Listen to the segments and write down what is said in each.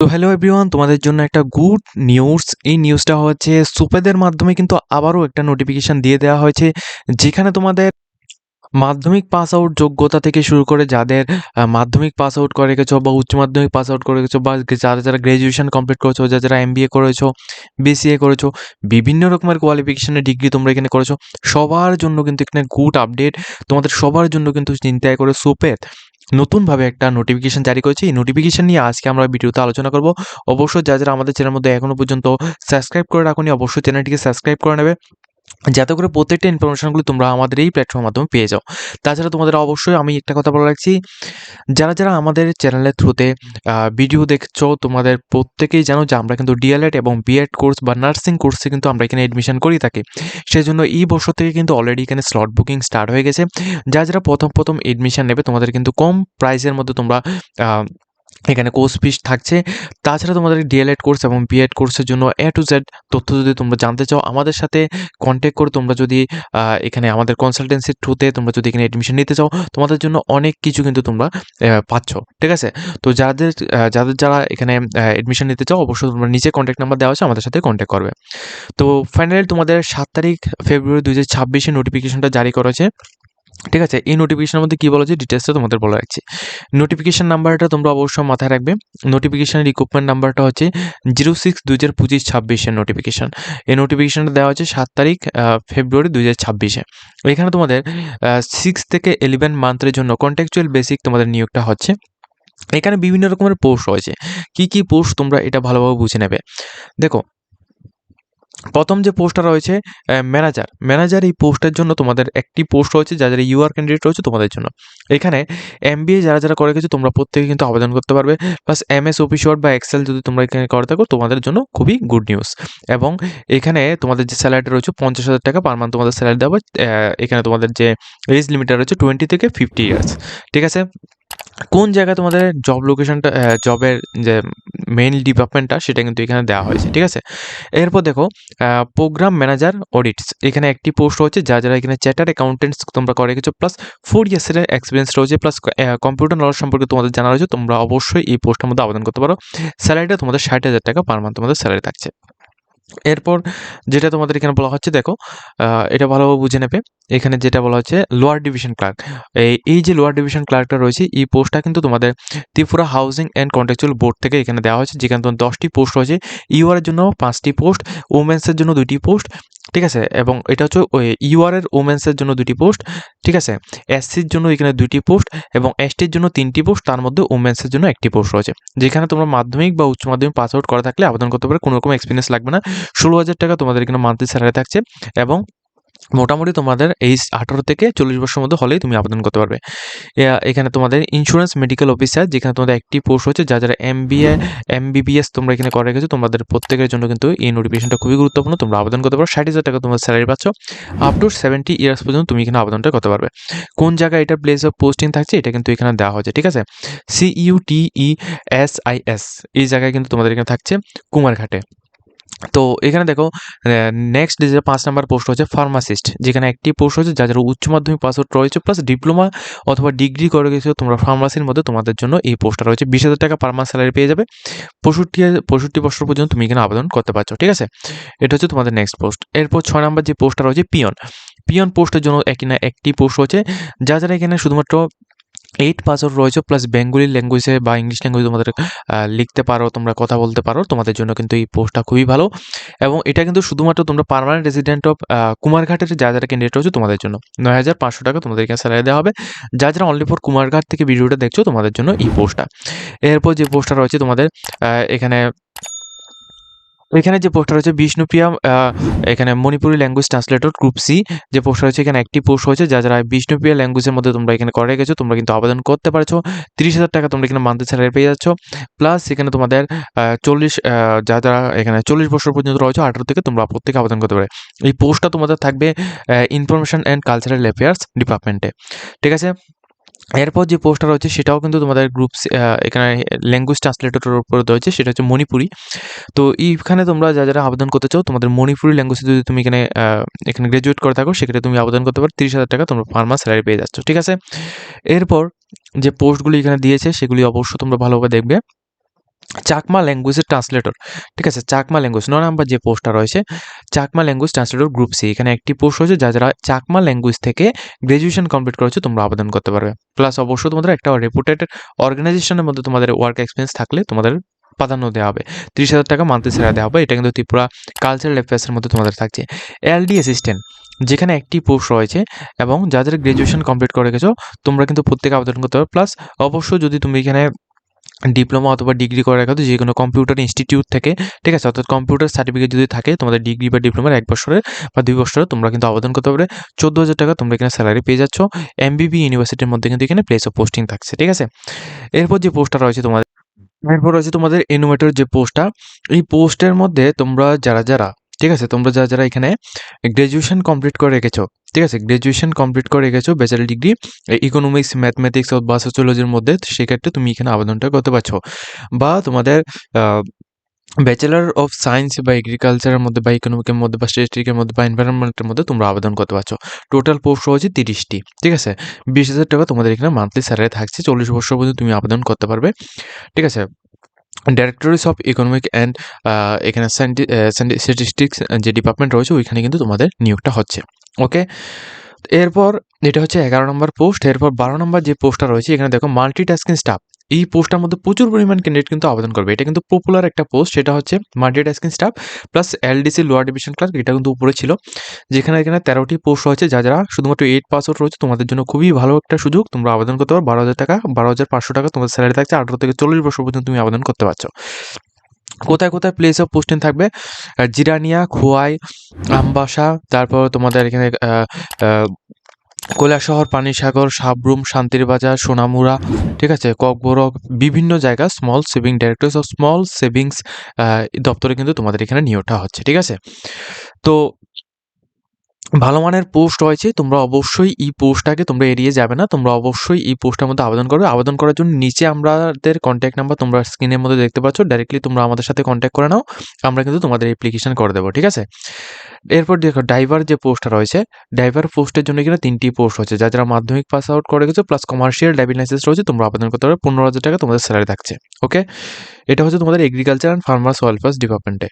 তো hello everyone, তোমাদের জন্য একটা গুড নিউজ। এই নিউজটা হচ্ছে সুপেদের মাধ্যমে কিন্তু আবারও একটা নোটিফিকেশন দিয়ে দেওয়া হয়েছে, যেখানে তোমাদের মাধ্যমিক পাস আউট যোগ্যতা থেকে শুরু করে যাদের মাধ্যমিক পাস আউট করে গেছো বা উচ্চ মাধ্যমিক পাস আউট করে গেছো বা যারা যারা গ্র্যাজুয়েশন কমপ্লিট করেছো, যারা যারা এমবিএ করেছো, বিসিএ করেছো, বিভিন্ন রকমের কোয়ালিফিকেশনের ডিগ্রি তোমরা এখানে করেছো, সবার জন্য কিন্তু এখানে গুড আপডেট। তোমাদের সবার জন্য কিন্তু চিন্তায় করে সুপেদ নতুনভাবে একটা নোটিফিকেশন জারি করেছে। এই নোটিফিকেশন নিয়ে আজকে আমরা ভিডিওতে আলোচনা করব। অবশ্যই যারা যারা আমাদের চ্যানেলের মধ্যে এখনো পর্যন্ত সাবস্ক্রাইব করে রাখোনি, অবশ্যই চ্যানেলটিকে সাবস্ক্রাইব করে নেবে, যাতে করে প্রত্যেকটা ইনফরমেশনগুলো তোমরা আমাদের এই প্ল্যাটফর্মের মাধ্যমে পেয়ে যাও। তাছাড়া তোমাদের অবশ্যই আমি একটা কথা বলে রাখছি, যারা যারা আমাদের চ্যানেলের থ্রুতে ভিডিও দেখছো, তোমাদের প্রত্যেকেই জানো যে আমরা কিন্তু ডিএলএড এবং বিএড কোর্স বা নার্সিং কোর্সে কিন্তু আমরা এখানে এডমিশন করি থাকি। সেজন্য এই বছর থেকে কিন্তু অলরেডি এখানে স্লট বুকিং স্টার্ট হয়ে গেছে। যারা যারা প্রথম এডমিশন নেবে, তোমাদের কিন্তু কম প্রাইসের মধ্যে তোমরা এখানে কোর্স ফিস থাকছে। তাছাড়া তোমাদের ডিএলএড কোর্স এবং বিএড কোর্সের জন্য এ টু জেড তথ্য যদি তোমরা জানতে চাও, আমাদের সাথে কন্ট্যাক্ট করে তোমরা যদি এখানে আমাদের কনসালটেন্সির থ্রুতে তোমরা যদি এখানে এডমিশন নিতে চাও, তোমাদের জন্য অনেক কিছু কিন্তু তোমরা পাচ্ছ। ঠিক আছে? তো যারা এখানে এডমিশন নিতে চাও, অবশ্যই তোমরা নিচে কন্ট্যাক্ট নাম্বার দেওয়া আছে, আমাদের সাথে কন্ট্যাক্ট করবে। তো ফাইনালি তোমাদের 7 তারিখ ফেব্রুয়ারি 2026 নোটিফিকেশনটা জারি করেছে। ঠিক আছে? এই নোটিফিকেশনের মধ্যে কী বলা হয়েছে ডিটেলসটা তোমাদের বলে রাখছি। নোটিফিকেশন নাম্বারটা তোমরা অবশ্যই মাথায় রাখবে। নোটিফিকেশনের রিক্রুটমেন্ট নাম্বারটা হচ্ছে 06/2025-26 নোটিফিকেশন। এই নোটিফিকেশনটা দেওয়া হচ্ছে 7 তারিখ ফেব্রুয়ারি 2026-এ। এখানে তোমাদের 6 থেকে 11 মান্থের জন্য কন্ট্রাকচুয়াল বেসিক তোমাদের নিয়োগটা হচ্ছে। এখানে বিভিন্ন রকমের পোস্ট রয়েছে। কী কী পোস্ট তোমরা এটা ভালোভাবে বুঝে নেবে। দেখো, প্রথম যে পোস্টটা রয়েছে ম্যানেজার এই পোস্টের জন্য তোমাদের একটি পোস্ট রয়েছে, যারা ইউআর ক্যান্ডিডেট রয়েছে তোমাদের জন্য। এখানে এমবিএ যারা যারা করে গেছো তোমরা প্রত্যেকে কিন্তু আবেদন করতে পারবে। প্লাস এমএস অফিস ওয়ার্ড বা এক্সেল যদি তোমরা এখানে করে থাকো, তোমাদের জন্য খুবই গুড নিউজ। এবং এখানে তোমাদের যে স্যালারিটা রয়েছে 50,000 টাকা পার মান্থ তোমাদের স্যালারি দেওয়া হবে। এখানে তোমাদের যে এজ লিমিটটা রয়েছে 20 থেকে 50 ইয়ার্স। ঠিক আছে? কোন জায়গায় তোমাদের জব লোকেশনটা, জবের যে মেইন ডিপার্টমেন্টটা, সেটা কিন্তু এখানে দেওয়া হয়েছে। ঠিক আছে? এরপর দেখো, প্রোগ্রাম ম্যানেজার অডিটস, এখানে একটি পোস্ট রয়েছে। যারা এখানে চার্টার্ড অ্যাকাউন্টেন্টস তোমরা করে গেছো, প্লাস 4 ইয়ার্সের এক্সপিরিয়েন্স রয়েছে, প্লাস কম্পিউটার নলেজ সম্পর্কে তোমাদের জানা রয়েছে, তোমরা অবশ্যই এই পোস্টের মধ্যে আবেদন করতে পারো। স্যালারিটা তোমাদের 60,000 টাকা পার মান্থ তোমাদের স্যালারি থাকছে। এরপর যেটা তোমাদের এখানে বলা হচ্ছে, দেখো এটা ভালোভাবে বুঝে নেবে। এখানে যেটা বলা হচ্ছে লোয়ার ডিভিশন ক্লার্ক, এই যে লোয়ার ডিভিশন ক্লার্কটা রয়েছে, এই পোস্টটা কিন্তু তোমাদের Tripura housing and contractual board থেকে এখানে দেওয়া হয়েছে, যেখানে তোমার 10টি পোস্ট রয়েছে। ইউআর এর জন্য 5টি পোস্ট, ওমেন্সের জন্য 2টি পোস্ট। ঠিক আছে? এবং এটা হচ্ছে ওই ইউআর এর ওমেন্সের জন্য 2টি পোস্ট। ঠিক আছে? এসসির জন্য এখানে 2টি পোস্ট এবং এসটির জন্য 3টি পোস্ট, তার মধ্যে ওমেন্সের জন্য 1টি পোস্ট রয়েছে। যেখানে তোমরা মাধ্যমিক বা উচ্চ মাধ্যমিক পাস আউট করা থাকলে আবেদন করতে পারো, কোনো রকম এক্সপিরিয়েন্স লাগবে না। 16,000 টাকা তোমাদের এখানে মান্থলি স্যালারি থাকছে। এবং মোটামুটি তোমাদের এইজ 18 থেকে 40 বছরের মধ্যে হলেই তুমি আবেদন করতে পারবে। এখানে তোমাদের ইন্স্যুরেন্স মেডিকেল অফিসার, যেখানে তোমাদের একটি পোস্ট হচ্ছে। যারা এমবিএ এমবিবিএস তোমরা এখানে করে রেখেছো, তোমাদের প্রত্যেকের জন্য কিন্তু এই নোটিফিকেশনটা খুবই গুরুত্বপূর্ণ। তোমরা আবেদন করতে পারো। 60,000 টাকা তোমার স্যালারি পাচ্ছ। আপ টু 70 ইয়ার্স পর্যন্ত তুমি এখানে আবেদনটা করতে পারবে। কোন জায়গায় এটা প্লেস অফ পোস্টিং থাকছে, এটা কিন্তু এখানে দেওয়া হয়েছে। ঠিক আছে? CUTESIS এই জায়গায় কিন্তু তোমাদের এখানে থাকছে, কুমারঘাটে। তো এখানে দেখো, নেক্সট যে 5 নাম্বার পোস্ট হচ্ছে ফার্মাসিস্ট, যেখানে একটি পোস্ট হচ্ছে। যারা উচ্চ মাধ্যমিক পাস আউট রয়েছে, প্লাস ডিপ্লোমা অথবা ডিগ্রি করে গেছো তোমরা ফার্মাসির মধ্যে, তোমাদের জন্য এই পোস্টটা রয়েছে। 20,000 টাকা পার মান্থ স্যালারি পেয়ে যাবে। 65 বছর পর্যন্ত তুমি এখানে আবেদন করতে পারছো। ঠিক আছে? এটা হচ্ছে তোমাদের নেক্সট পোস্ট। এরপর 6 নাম্বার যে পোস্টটা রয়েছে পিয়ন পোস্টের জন্য একটি পোস্ট রয়েছে। যারা এখানে শুধুমাত্র 8 পাস আউট রয়েছে, প্লাস বেঙ্গলি ল্যাঙ্গুয়েজে বা ইংলিশ ল্যাঙ্গুয়েজে তোমাদের লিখতে পারো, তোমরা কথা বলতে পারো, তোমাদের জন্য কিন্তু এই পোস্টটা খুবই ভালো। এবং এটা কিন্তু শুধুমাত্র তোমরা পার্মানেন্ট রেসিডেন্ট অফ কুমারঘাটের যারা ক্যান্ডিডেট রয়েছে তোমাদের জন্য 9,500 টাকা তোমাদের এখানে স্যালারি দেওয়া হবে। যারা অনলি ফর কুমারঘাট থেকে ভিডিওটা দেখছো, তোমাদের জন্য এই পোস্টটা। এরপর যে পোস্টটা রয়েছে তোমাদের এখানে যে পোস্টটা রয়েছে বিষ্ণুপ্রিয়া, এখানে Manipuri language translator group C যে পোস্টটা রয়েছে, এখানে একটি পোস্ট হয়েছে। যারা বিষ্ণুপ্রিয়া ল্যাঙ্গুয়েজের মধ্যে তোমরা এখানে করে গেছো, তোমরা কিন্তু আবেদন করতে পারছো। 30,000 টাকা তোমরা এখানে মান্থলি স্যালারি পেয়ে যাচ্ছ। প্লাস এখানে তোমাদের 40 যারা এখানে 40 বছর পর্যন্ত রয়েছে, 18 থেকে তোমরা প্রত্যেকে আবেদন করতে পারে। এই পোস্টটা তোমাদের থাকবে ইনফরমেশন অ্যান্ড কালচারাল অ্যাফেয়ার্স ডিপার্টমেন্টে। ঠিক আছে? এরপর যে পোস্টটা রয়েছে সেটাও কিন্তু তোমাদের গ্রুপ এখানে ল্যাঙ্গুয়েজ ট্রান্সলেটরের উপরে রয়েছে, সেটা হচ্ছে মণিপুরি। তো এইখানে তোমরা যারা আবেদন করতে চাও, তোমাদের মণিপুরি ল্যাঙ্গুয়েজে যদি তুমি এখানে গ্র্যাজুয়েট করে থাকো, সেক্ষেত্রে তুমি আবেদন করতে পারো। 30,000 টাকা তোমরা পার মান্থ স্যালারি পেয়ে যাচ্ছ। ঠিক আছে? এরপর যে পোস্টগুলি এখানে দিয়েছে, সেগুলি অবশ্যই তোমরা ভালোভাবে দেখবে। চাকমা ল্যাঙ্গুয়েজের ট্রান্সলেটর, ঠিক আছে? চাকমা ল্যাঙ্গুয়েজ ৯ নাম্বার যে পোস্টটা রয়েছে Chakma language translator group C, এখানে একটি পোস্ট রয়েছে যারা চাকমা ল্যাঙ্গুয়েজ থেকে গ্র্যাজুয়েশন কমপ্লিট করেছো তোমরা আবেদন করতে পারবে। প্লাস অবশ্যই তোমাদের একটা রেপুটেড অর্গানাইজেশনের মধ্যে তোমাদের ওয়ার্ক এক্সপিরিয়েন্স থাকলে তোমাদের প্রাধান্য দেওয়া হবে। ৩০,০০০ টাকা মান্থলি স্যালারি দেওয়া হবে। এটা কিন্তু ত্রিপুরা কালচারাল অ্যাফেয়ার্সের মধ্যে তোমাদের থাকছে। এলডি অ্যাসিস্ট্যান্ট, যেখানে একটি পোস্ট রয়েছে এবং যাদের গ্র্যাজুয়েশন কমপ্লিট করে গেছো তোমরা কিন্তু প্রত্যেকে আবেদন করতে পারবে। প্লাস অবশ্যই যদি তুমি এখানে ডিপ্লোমা অথবা ডিগ্রি করে রাখো, তো যে কোনো কম্পিউটার ইনস্টিটিউট থেকে, ঠিক আছে? অর্থাৎ কম্পিউটার সার্টিফিকেট যদি থাকে তোমাদের ডিগ্রি বা ডিপ্লোমার ১ বছরের বা ২ বছরের, তোমরা কিন্তু আবেদন করতে পারবে। ১৪,০০০ টাকা তোমরা এখানে স্যালারি পেয়ে যাচ্ছ। এমবিবি ইউনিভার্সিটির মধ্যে কিন্তু এখানে প্লেস অফ পোস্টিং থাকছে, ঠিক আছে? এরপর যে পোস্টটা রয়েছে তোমাদের, এরপর রয়েছে তোমাদের এনুমেটর যে পোস্টটা, এই পোস্টের মধ্যে তোমরা যারা, ঠিক আছে? তোমরা যারা এখানে গ্র্যাজুয়েশন কমপ্লিট করে রেখেছো, ঠিক আছে? গ্র্যাজুয়েশন কমপ্লিট করে রেখেছো ব্যাচেলর ডিগ্রি ইকোনমিক্স, ম্যাথমেটিক্স অথবা সোসিওলজির মধ্যে, সেক্ষেত্রে তুমি এখানে আবেদনটা করতে পারছো। বা তোমাদের ব্যাচেলর অফ সায়েন্স বা এগ্রিকালচারের মধ্যে বা ইকোনমিকের মধ্যে বা স্ট্যাটিস্টিকের মধ্যে বা এনভায়রনমেন্টের মধ্যে তোমরা আবেদন করতে পারছো। টোটাল পোস্ট রয়েছে ৩০টি, ঠিক আছে? ২০,০০০ টাকা তোমাদের এখানে মান্থলি স্যালারি থাকছে। ৪০ বছর পর্যন্ত তুমি আবেদন করতে পারবে, ঠিক আছে? ডাইরেক্টরিস অফ ইকোনমিক অ্যান্ড এখানে স্ট্যাটিস্টিক্স যে ডিপার্টমেন্ট রয়েছে ওইখানে কিন্তু তোমাদের নিয়োগটা হচ্ছে। ওকে, এরপর এটা হচ্ছে ১১ নম্বর পোস্ট। এরপর ১২ নম্বর যে পোস্টটা রয়েছে এখানে দেখো মাল্টিটাস্কিং স্টাফ। এই পোস্টটার মধ্যে প্রচুর পরিমাণ ক্যান্ডিডেট কিন্তু আবেদন করবে। এটা কিন্তু পপুলার একটা পোস্ট, সেটা হচ্ছে multitasking staff plus LDC lower division clerk, এটা কিন্তু উপরে ছিল। যেখানে এখানে ১৩টি পোস্ট রয়েছে, যারা শুধুমাত্র 8 পাস আউট রয়েছে তোমাদের জন্য খুবই ভালো একটা সুযোগ। তোমরা আবেদন করতে পারো। ১২,০০০ টাকা, ১২,৫০০ টাকা তোমাদের স্যালারি থাকছে। ১৮ থেকে ৪০ বছর পর্যন্ত তুমি আবেদন করতে পারছো। কোথায় কোথায় প্লেস অফ পোস্টিং থাকবে? জিরানিয়া, খোয়াই, আমবাসা, তারপর তোমাদের এখানে কৈলাসহর, পানিসাগর, সাবরুম, শান্তির বাজার, সোনামুড়া, ঠিক আছে? ককবরক, বিভিন্ন জায়গা small saving directors of small savings দপ্তরে কিন্তু তোমাদের এখানে নিয়োগটা হচ্ছে, ঠিক আছে? তো ভালো মানের পোস্ট রয়েছে, তোমরা অবশ্যই এই পোস্টটাকে তোমরা এড়িয়ে যাবে না। তোমরা অবশ্যই এই পোস্টের মধ্যে আবেদন করবে। আবেদন করার জন্য নিচে আমাদের কন্ট্যাক্ট নাম্বার তোমরা স্ক্রিনের মধ্যে দেখতে পাচ্ছ। ডাইরেক্টলি তোমরা আমাদের সাথে কন্ট্যাক্ট করে নাও। আমরা কিন্তু তোমাদের অ্যাপ্লিকেশন করে দেবো, ঠিক আছে? এরপর দেখো ড্রাইভার যে পোস্টটা রয়েছে, ড্রাইভার পোস্টের জন্য এখানে ৩টি পোস্ট হচ্ছে। যারা মাধ্যমিক পাস আউট করে গেছো প্লাস কমার্শিয়াল ড্রাইভিং লাইসেন্স রয়েছে তোমরা আবেদন করতে পারবে। ১৫,০০০ টাকা তোমাদের স্যালারি থাকছে। ওকে, এটা হচ্ছে তোমাদের এগ্রিকালচার অ্যান্ড ফার্মার্স ওয়েলফেয়ার ডিপার্টমেন্টে।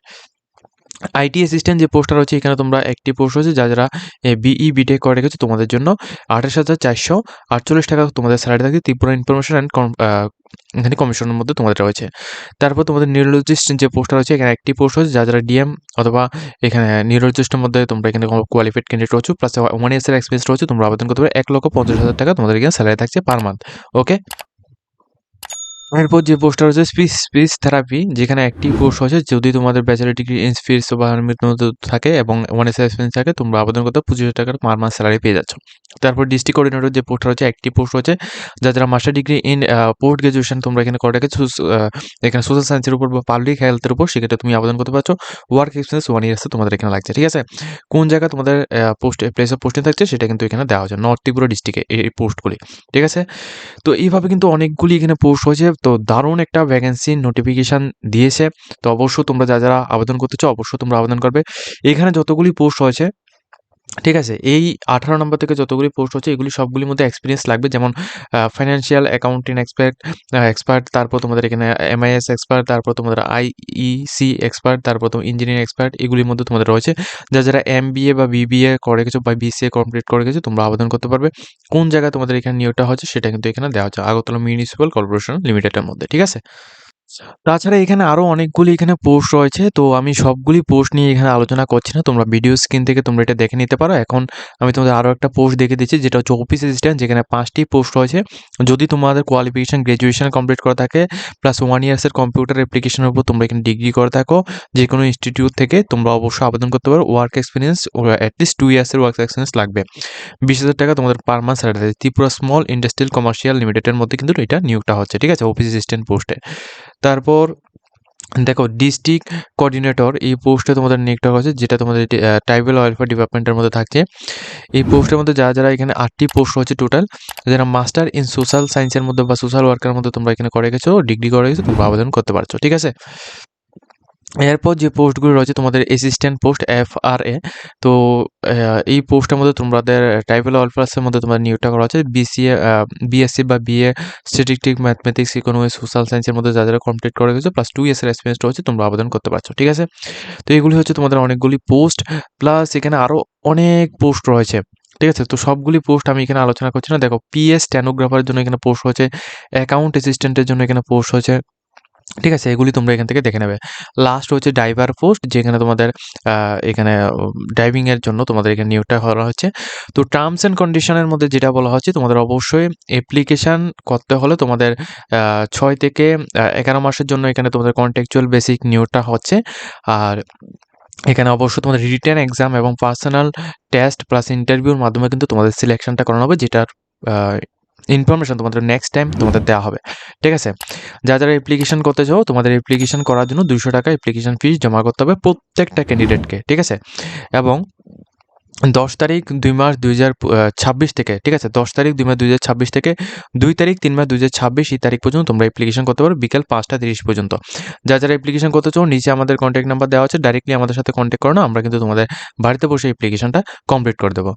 আইটি অ্যাসিস্ট্যান্ট যে পোস্টটা রয়েছে এখানে তোমরা একটি পোস্ট রয়েছে, যারা বিই বিটেক করে রেখেছো তোমাদের জন্য ২৮,৪৪৮ টাকা তোমাদের স্যালারি থাকছে। ত্রিপুরা ইনফরমেশন অ্যান্ড এখানে কমিশনের মধ্যে তোমাদের রয়েছে। তারপর তোমাদের নিউরোলজিস্ট যে পোস্টটা রয়েছে এখানে একটি পোস্ট রয়েছে, যারা ডিএম অথবা এখানে নিউরোলজিস্টের মধ্যে তোমরা এখানে কোয়ালিফাইড ক্যান্ডিডেট রয়েছে প্লাস 1 ইয়ার্সের এক্সপিরিয়েন্স রয়েছে, তোমরা আবেদন করতে পারবে। ১,৫০,০০০ টাকা তোমাদের এখানে স্যালারি থাকছে পার মান্থ। ওকে, এরপর যে পোস্টটা রয়েছে স্পিচ থেরাপি, যেখানে একটি পোস্ট হয়েছে, যদি তোমাদের ব্যাচেলর ডিগ্রি ইন স্পিচ বা থাকে এবং 1 ইয়ার্স এক্সপিরিয়েন্স থাকে তোমরা আবেদন করতে ২৫,০০০ টাকার পার মান্থ স্যালারি পেয়ে যাচ্ছ। তারপর ডিস্ট্রিক্ট কোঅর্ডিনেটর যে পোস্টটা রয়েছে একটি পোস্ট রয়েছে, যারা master degree in post graduation তোমরা এখানে করে রেখেছো এখানে সোশ্যাল সায়েন্সের উপর বা পাবলিক হেলথের উপর, সেক্ষেত্রে তুমি আবেদন করতে পারছো। ওয়ার্ক এক্সপিরিয়েন্স 1 ইয়ার্সে তোমাদের এখানে লাগছে, ঠিক আছে? কোন জায়গায় তোমাদের প্লেস অফ পোস্টিং থাকছে সেটা কিন্তু এখানে দেওয়া হচ্ছে, নর্থ ত্রিপুরা ডিস্ট্রিক্টে এই পোস্টগুলি, ঠিক আছে? তো এইভাবে কিন্তু অনেকগুলি এখানে পোস্ট হয়েছে। তো দারুণ একটা ভ্যাকেন্সি নোটিফিকেশান দিয়েছে। তো অবশ্যই তোমরা যারা আবেদন করতে চাও অবশ্যই তোমরা আবেদন করবে। এখানে যতগুলি পোস্ট হয়েছে, ঠিক আছে? এই ১৮ নম্বর থেকে যতগুলি পোস্ট হচ্ছে এগুলি সবগুলির মধ্যে এক্সপিরিয়েন্স লাগবে। যেমন ফাইন্যান্সিয়াল অ্যাকাউন্টিং এক্সপার্ট, তারপর তোমাদের এখানে এমআইএস এক্সপার্ট, তারপর তোমাদের আইইসি এক্সপার্ট, তারপর ইঞ্জিনিয়ারিং এক্সপার্ট, এগুলির মধ্যে তোমাদের রয়েছে। যারা এমবিএ বা বিবিএ করে গেছো বা বিসিএ কমপ্লিট করে গেছো তোমরা আবেদন করতে পারবে। কোন জায়গায় তোমাদের এখানে নিয়োগটা হচ্ছে সেটা কিন্তু এখানে দেওয়া হচ্ছে, আগরতলা মিউনিসিপাল কর্পোরেশন লিমিটেডের মধ্যে, ঠিক আছে? তাছাড়া এখানে আরো অনেকগুলি এখানে পোস্ট রয়েছে। তো আমি সবগুলি পোস্ট নিয়ে এখানে আলোচনা করছি না। তোমরা ভিডিও স্ক্রিন থেকে তোমরা এটা দেখে নিতে পারো। এখন আমি তোমাদের আরো একটা পোস্ট দেখিয়ে দিচ্ছি, যেটা হচ্ছে অফিস অ্যাসিস্ট্যান্ট, যেখানে 5টি পোস্ট রয়েছে। যদি তোমাদের কোয়ালিফিকেশন গ্র্যাজুয়েশন কমপ্লিট করা থাকে প্লাস 1 ইয়ার্সের কম্পিউটার অ্যাপ্লিকেশনের উপর তোমরা এখানে ডিগ্রি করে থাকো যেকোনো ইনস্টিটিউট থেকে, তোমরা অবশ্যই আবেদন করতে পারো। ওয়ার্ক এক্সপিরিয়েন্স অ্যাটলিস্ট 2 ইয়ার্সের ওয়ার্ক এক্সপিরিয়েন্স লাগবে। 20,000 টাকা তোমাদের পার মান্থ স্যালারি থাকছে। ত্রিপুরা স্মল ইন্ডাস্ট্রিয়াল কমার্শিয়াল লিমিটেডের মধ্যে কিন্তু এটা নিয়োগটা হচ্ছে, ঠিক আছে? অফিস অ্যাসিস্ট্যান্ট পোস্টে। তারপর দেখো ডিস্ট্রিক্ট কোঅর্ডিনেটর এই পোস্টে তোমাদের নিয়োগটা হচ্ছে, যেটা তোমাদের ট্রাইবাল ওয়েলফেয়ার ডিপার্টমেন্টের মধ্যে থাকছে। এই পোস্টের মধ্যে যারা এখানে 8টি পোস্ট রয়েছে টোটাল, যারা মাস্টার ইন সোশ্যাল সায়েন্সের মধ্যে বা সোশ্যাল ওয়ার্কের মধ্যে তোমরা এখানে করে গেছো, ডিগ্রি করে গেছো, তোমরা আবেদন করতে পারছো, ঠিক আছে? এরপর যে পোস্টগুলো রয়েছে তোমাদের অ্যাসিস্ট্যান্ট পোস্ট FRA। তো এই পোস্টের মধ্যে তোমাদের ট্রাইবাল ওয়েলফেয়ার্সের মধ্যে তোমাদের নিয়োগটা করা হচ্ছে BSc বা BA statistics, mathematics, economics, social সায়েন্সের মধ্যে যারা কমপ্লিট করে গেছে প্লাস 2 ইয়ার্সের এক্সপিরিয়েন্স রয়েছে তোমরা আবেদন করতে পারছো, ঠিক আছে? তো এগুলি হচ্ছে তোমাদের অনেকগুলি পোস্ট, প্লাস এখানে আরও অনেক পোস্ট রয়েছে, ঠিক আছে? তো সবগুলি পোস্ট আমি এখানে আলোচনা করছি না। দেখো, PS স্ট্যানোগ্রাফারের জন্য এখানে পোস্ট হয়েছে, অ্যাকাউন্ট অ্যাসিস্ট্যান্টের জন্য এখানে পোস্ট হয়েছে, ঠিক আছে? এগুলি তোমরা এখান থেকে দেখে নেবে। লাস্ট হচ্ছে ড্রাইভার পোস্ট, যেখানে তোমাদের এখানে ড্রাইভিংয়ের জন্য তোমাদের এখানে নিয়োগটা করা হচ্ছে। তো টার্মস অ্যান্ড কন্ডিশনের মধ্যে যেটা বলা হচ্ছে, তোমাদের অবশ্যই অ্যাপ্লিকেশান করতে হলে তোমাদের 6 থেকে 11 মাসের জন্য এখানে তোমাদের কন্ট্রাকচুয়াল বেসিক নিয়োগটা হচ্ছে। আর এখানে অবশ্যই তোমাদের রিটেন এক্সাম এবং পার্সোনাল টেস্ট প্লাস ইন্টারভিউর মাধ্যমে কিন্তু তোমাদের সিলেকশনটা করানো হবে, যেটার ইনফরমেশন তোমাদের নেক্সট টাইম তোমাদের দেওয়া হবে, ঠিক আছে? যারা অ্যাপ্লিকেশন করতে চাও, তোমাদের অ্যাপ্লিকেশন করার জন্য 200 টাকা অ্যাপ্লিকেশন ফিস জমা করতে হবে প্রত্যেকটা ক্যান্ডিডেটকে, ঠিক আছে? এবং 10 তারিখ 2 মাস 2026 থেকে, ঠিক আছে? 10 তারিখ 2 মাস 2026 থেকে 2 তারিখ 3 মাস 2026 এই তারিখ পর্যন্ত তোমরা অ্যাপ্লিকেশন করতে পারো বিকেল 5টা 30 পর্যন্ত। যারা অ্যাপ্লিকেশন করতে চাও, নিচে আমাদের কন্ট্যাক্ট নাম্বার দেওয়া আছে, ডাইরেক্টলি আমাদের সাথে কন্ট্যাক্ট করো না, আমরা কিন্তু তোমাদের বাড়িতে বসে অ্যাপ্লিকেশনটা কমপ্লিট করে দেবো।